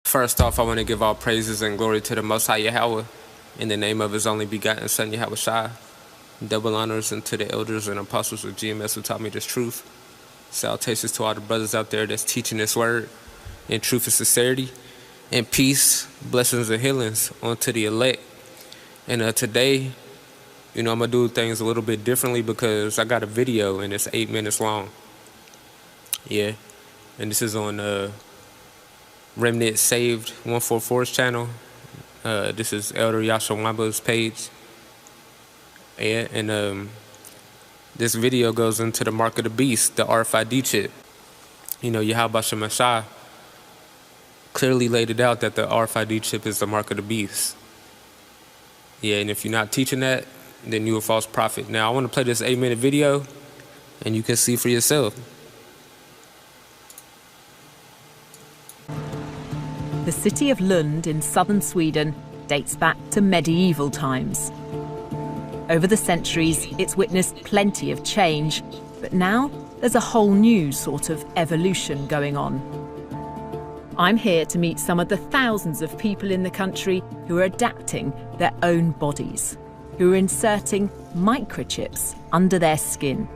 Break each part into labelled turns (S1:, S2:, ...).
S1: First off, I want to give all praises and glory to the Most High Yahweh, in the name of His only begotten Son, Yahweh Shai. Double honors unto the elders and apostles of GMS who taught me this truth. Salutations to all the brothers out there that's teaching this word in truth and sincerity. And peace, blessings, and healings onto the elect. And today, I'm going to do things a little bit differently because I got a video and it's 8 minutes long. Yeah. And this is on Remnant Saved 144's channel. This is Elder Yashawamba's page. Yeah, and this video goes into the mark of the beast, the RFID chip. Yahweh Shemashah clearly laid it out that the RFID chip is the mark of the beast. Yeah, and if you're not teaching that, then you're a false prophet. Now, I want to play this 8-minute video, and you can see for yourself.
S2: The city of Lund in southern Sweden dates back to medieval times. Over the centuries, it's witnessed plenty of change, but now there's a whole new sort of evolution going on. I'm here to meet some of the thousands of people in the country who are adapting their own bodies, who are inserting microchips under their skin.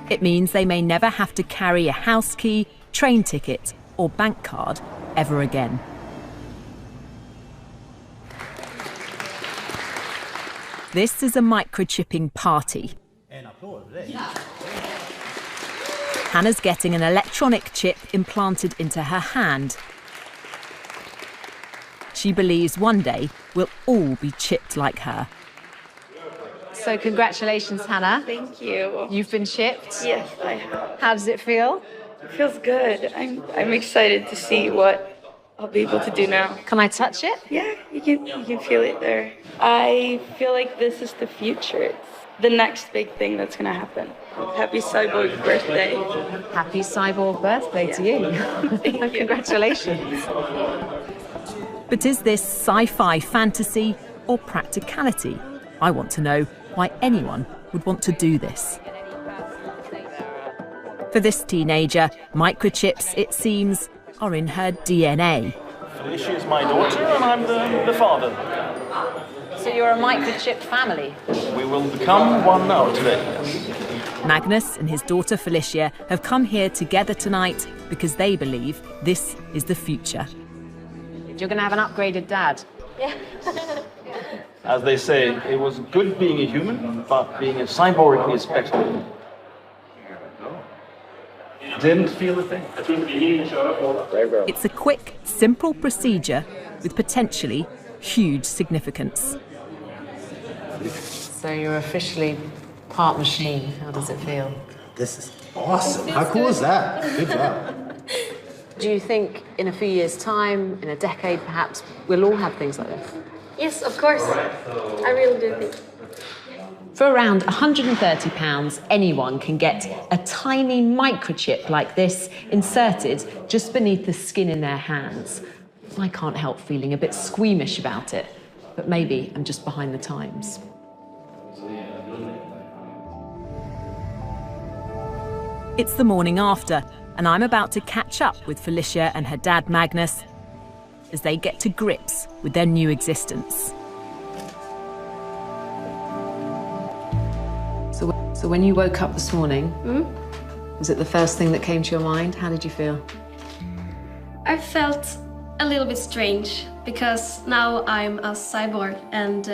S2: It means they may never have to carry a house key, train ticket, or bank card ever again. This is a microchipping party. Hannah's getting an electronic chip implanted into her hand. She believes one day we'll all be chipped like her. So congratulations, Hannah.
S3: Thank you.
S2: You've been chipped?
S3: Yes, I have.
S2: How does it feel?
S3: It feels good. I'm excited to see what I'll be able to do now.
S2: Can I touch it?
S3: Yeah, you can feel it there. I feel like this is the future. It's the next big thing that's going to happen. Happy cyborg birthday.
S2: Happy cyborg birthday to you.
S3: Thank you.
S2: Congratulations. But is this sci-fi fantasy or practicality? I want to know why anyone would want to do this. For this teenager, microchips, it seems, are in her DNA.
S4: Felicia is my daughter and I'm the father.
S2: So you're a microchip family?
S4: We will become one now today.
S2: Magnus and his daughter Felicia have come here together tonight because they believe this is the future. You're going to have an upgraded dad.
S3: Yeah.
S4: As they say, it was good being a human, but being a cyborg is better. Didn't feel a thing.
S2: It's a quick, simple procedure with potentially huge significance.
S5: So you're officially part machine. How does it feel?
S6: This is awesome. How cool is that? Good job.
S5: Do you think in a few years' time, in a decade perhaps, we'll all have things like this?
S3: Yes, of course. I really do think.
S5: For around £130, anyone can get a tiny microchip like this inserted just beneath the skin in their hands. I can't help feeling a bit squeamish about it, but maybe I'm just behind the times.
S2: It's the morning after, and I'm about to catch up with Felicia and her dad Magnus as they get to grips with their new existence.
S5: So when you woke up this morning, was it the first thing that came to your mind? How did you feel?
S7: I felt a little bit strange because now I'm a cyborg and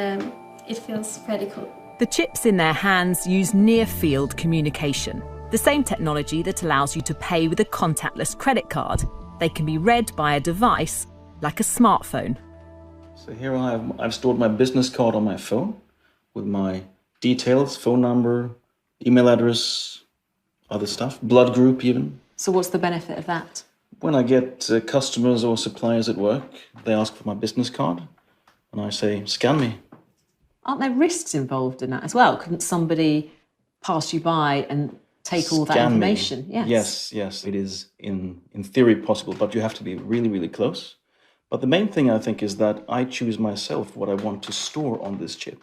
S7: it feels pretty cool.
S2: The chips in their hands use near-field communication, the same technology that allows you to pay with a contactless credit card. They can be read by a device like a smartphone.
S4: So here I've stored my business card on my phone with my details, phone number, email address, other stuff, blood group even.
S5: So what's the benefit of that?
S4: When I get customers or suppliers at work, they ask for my business card and I say, scan me.
S5: Aren't there risks involved in that as well? Couldn't somebody pass you by and take all that information?
S4: Yes. Yes, it is in theory possible, but you have to be really, really close. But the main thing I think is that I choose myself what I want to store on this chip.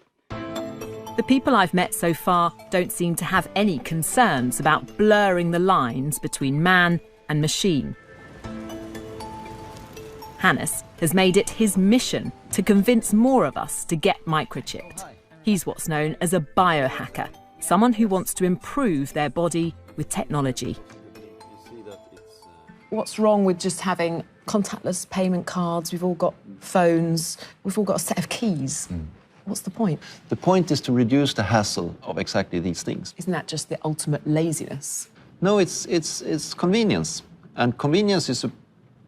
S2: The people I've met so far don't seem to have any concerns about blurring the lines between man and machine. Hannes has made it his mission to convince more of us to get microchipped. He's what's known as a biohacker, someone who wants to improve their body with technology.
S5: What's wrong with just having contactless payment cards? We've all got phones, we've all got a set of keys. What's the point?
S8: The point is to reduce the hassle of exactly these things.
S5: Isn't that just the ultimate laziness?
S8: No, it's convenience. And convenience is a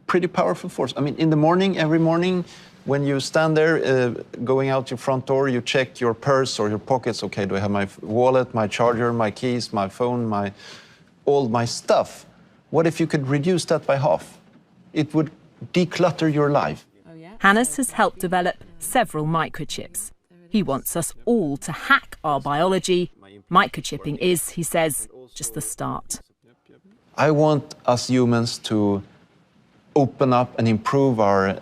S8: pretty powerful force. I mean, in the morning, every morning, when you stand there going out your front door, you check your purse or your pockets. Okay, do I have my wallet, my charger, my keys, my phone, all my stuff? What if you could reduce that by half? It would declutter your life.
S2: Hannes has helped develop several microchips. He wants us all to hack our biology. Microchipping is, he says, just the start.
S8: I want us humans to open up and improve our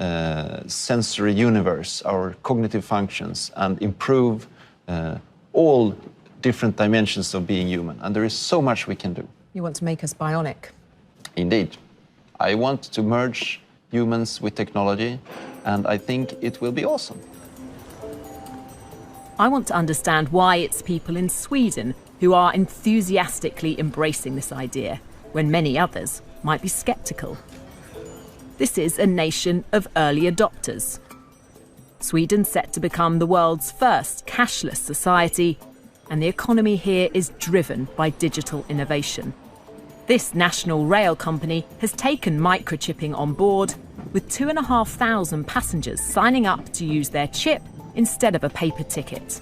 S8: sensory universe, our cognitive functions, and improve all different dimensions of being human. And there is so much we can do.
S5: You want to make us bionic?
S8: Indeed. I want to merge humans with technology, and I think it will be awesome.
S2: I want to understand why it's people in Sweden who are enthusiastically embracing this idea, when many others might be sceptical. This is a nation of early adopters. Sweden's set to become the world's first cashless society, and the economy here is driven by digital innovation. This national rail company has taken microchipping on board, with 2,500 passengers signing up to use their chip instead of a paper ticket.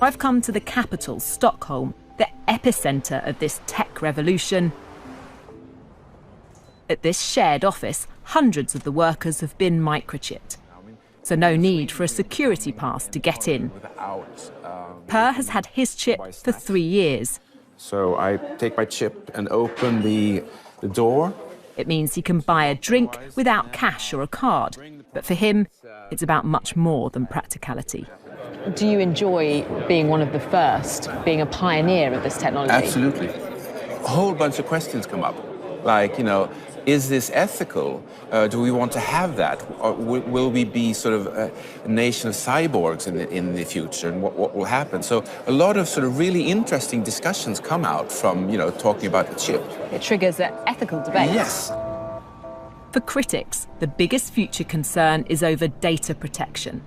S2: I've come to the capital, Stockholm, the epicentre of this tech revolution. At this shared office, hundreds of the workers have been microchipped, so no need for a security pass to get in. Per has had his chip for 3 years.
S9: So I take my chip and open the door.
S2: It means he can buy a drink without cash or a card. But for him, it's about much more than practicality.
S5: Do you enjoy being one of the first, being a pioneer of this technology?
S9: Absolutely. A whole bunch of questions come up. Like, is this ethical? Do we want to have that? Or will we be sort of a nation of cyborgs in the future, and what will happen? So a lot of sort of really interesting discussions come out from, talking about the chip.
S5: It triggers an ethical debate.
S9: Yes.
S2: For critics, the biggest future concern is over data protection.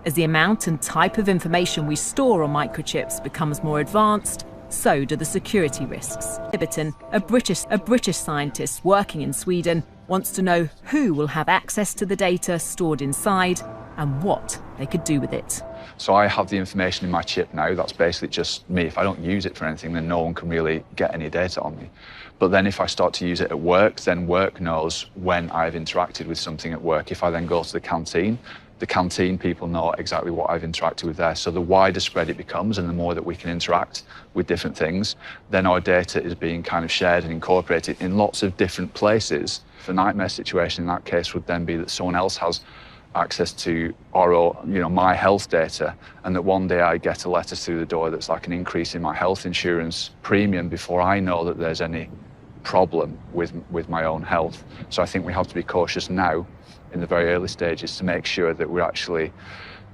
S2: As the amount and type of information we store on microchips becomes more advanced, so do the security risks. Ibberton, a British scientist working in Sweden, wants to know who will have access to the data stored inside and what they could do with it.
S10: So I have the information in my chip now. That's basically just me. If I don't use it for anything, then no one can really get any data on me. But then if I start to use it at work, then work knows when I've interacted with something at work. If I then go to the canteen people know exactly what I've interacted with there. So the wider spread it becomes, and the more that we can interact with different things, then our data is being kind of shared and incorporated in lots of different places. The nightmare situation in that case would then be that someone else has access to my health data, and that one day I get a letter through the door that's like an increase in my health insurance premium before I know that there's any problem with my own health. So I think we have to be cautious now in the very early stages to make sure that we're actually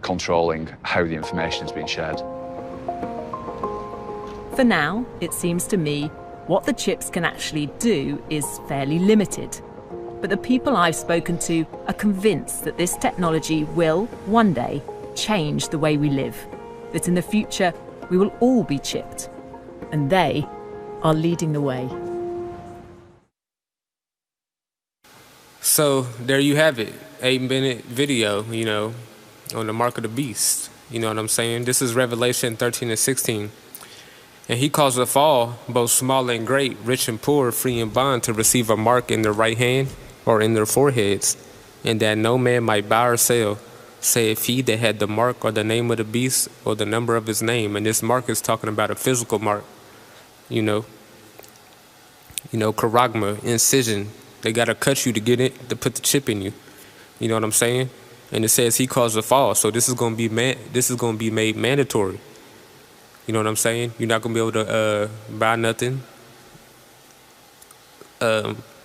S10: controlling how the information is being shared.
S2: For now, it seems to me, what the chips can actually do is fairly limited. But the people I've spoken to are convinced that this technology will, one day, change the way we live. That in the future, we will all be chipped. And they are leading the way.
S1: So there you have it, 8-minute video, on the mark of the beast. You know what I'm saying? This is Revelation 13 and 16. And he calls us all, both small and great, rich and poor, free and bond, to receive a mark in their right hand or in their foreheads, and that no man might buy or sell, save he that had the mark or the name of the beast or the number of his name. And this mark is talking about a physical mark, charagma, incision. They got to cut you to get it, to put the chip in you. You know what I'm saying? And it says he caused a fall. So this is going to be made mandatory. You know what I'm saying? You're not going to be able to buy nothing,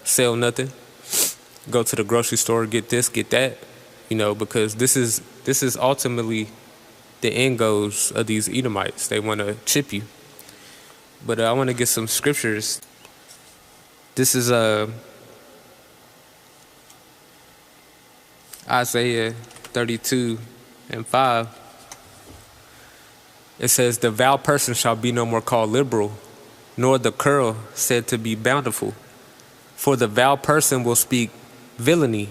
S1: sell nothing, go to the grocery store, get this, get that, you know, because this is ultimately the end goals of these Edomites. They want to chip you. But I want to get some scriptures. This is Isaiah 32:5. It says, "The vile person shall be no more called liberal, nor the curl said to be bountiful. For the vile person will speak villainy."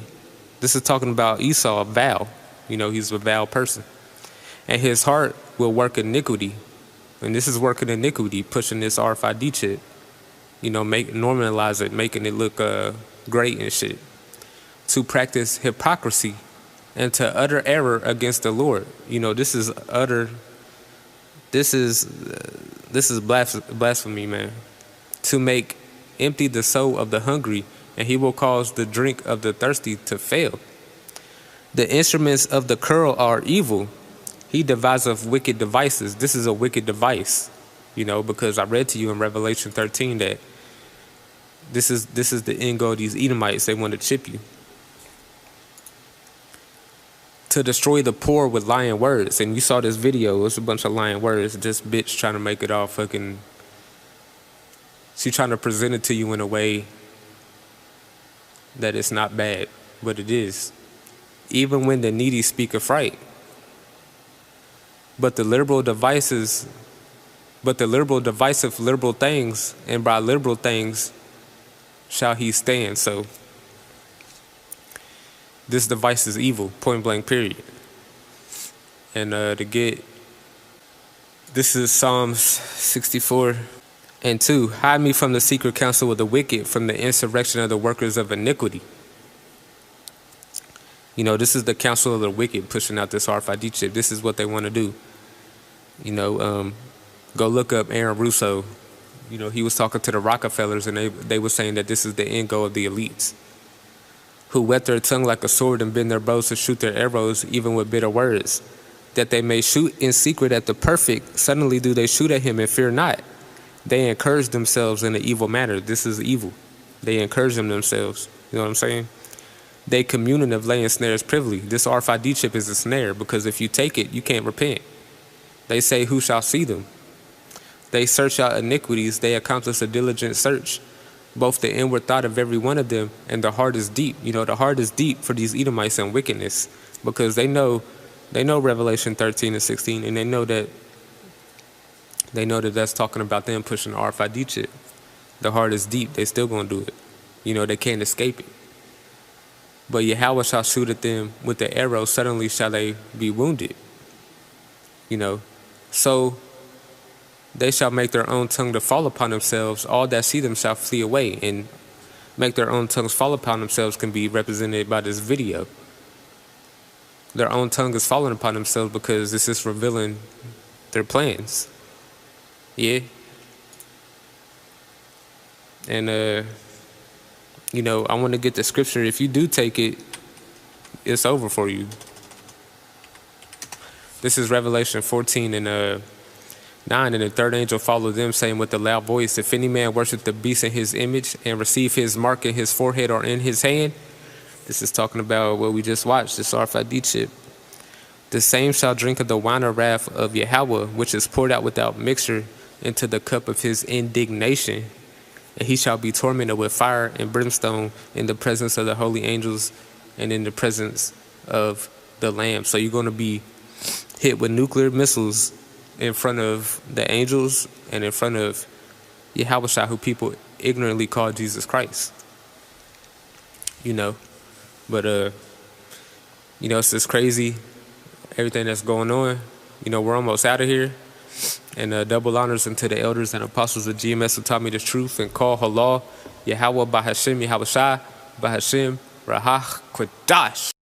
S1: This is talking about Esau, vile. You know, he's a vile person. "And his heart will work iniquity." And this is working iniquity, pushing this RFID chip. You know, normalize it, making it look great and shit. "To practice hypocrisy and to utter error against the Lord." You know, this is blasphemy, man. "To make empty the soul of the hungry, and he will cause the drink of the thirsty to fail. The instruments of the curl are evil. He deviseth wicked devices." This is a wicked device, you know, because I read to you in Revelation 13 that this is the end goal of these Edomites. They want to chip you. "To destroy the poor with lying words." And you saw this video, it's a bunch of lying words. Just bitch trying to make it all fucking... She's trying to present it to you in a way that it's not bad, but it is. "Even when the needy speak of right. But the liberal deviceth liberal things, and by liberal things shall he stand." So this device is evil, point blank, period. And this is Psalms 64:2. "Hide me from the secret counsel of the wicked, from the insurrection of the workers of iniquity." You know, this is the counsel of the wicked pushing out this RFID chip. This is what they want to do. You know, go look up Aaron Russo. You know, he was talking to the Rockefellers, and they were saying that this is the end goal of the elites, who whet their tongue like a sword and bend their bows to shoot their arrows, even with bitter words, that they may shoot in secret at the perfect. Suddenly do they shoot at him and fear not. They encourage themselves in an evil manner. This is evil. They encourage themselves. You know what I'm saying? They communing of laying snares privily. This RFID chip is a snare, because if you take it, you can't repent. They say, who shall see them? They search out iniquities. They accomplish a diligent search, both the inward thought of every one of them, and the heart is deep. You know, the heart is deep for these Edomites and wickedness, because they know Revelation 13:16, and they know that that's talking about them pushing the RFID chip. The heart is deep. They still gonna do it. You know, they can't escape it. "But Yahweh shall shoot at them with the arrow. Suddenly shall they be wounded." You know, so they shall make their own tongue to fall upon themselves. All that see them shall flee away. And make their own tongues fall upon themselves can be represented by this video. Their own tongue is falling upon themselves because this is revealing their plans. Yeah. And, you know, I want to get the scripture. If you do take it, it's over for you. This is Revelation 14:9. "And the third angel followed them, saying with a loud voice, If any man worship the beast in his image, and receive his mark in his forehead or in his hand," this is talking about what we just watched, this RFID chip, "the same shall drink of the wine of wrath of Yahweh, which is poured out without mixture into the cup of his indignation. And he shall be tormented with fire and brimstone in the presence of the holy angels and in the presence of the Lamb." So you're going to be hit with nuclear missiles in front of the angels and in front of Yahweh, who people ignorantly call Jesus Christ. You know, but you know, it's just crazy, everything that's going on. You know, we're almost out of here. And double honors unto the elders and apostles of GMS who taught me the truth and call Halal, Yahweh, Bahashem, Yahweh Shai, Bahashem, Rahach, Kodash.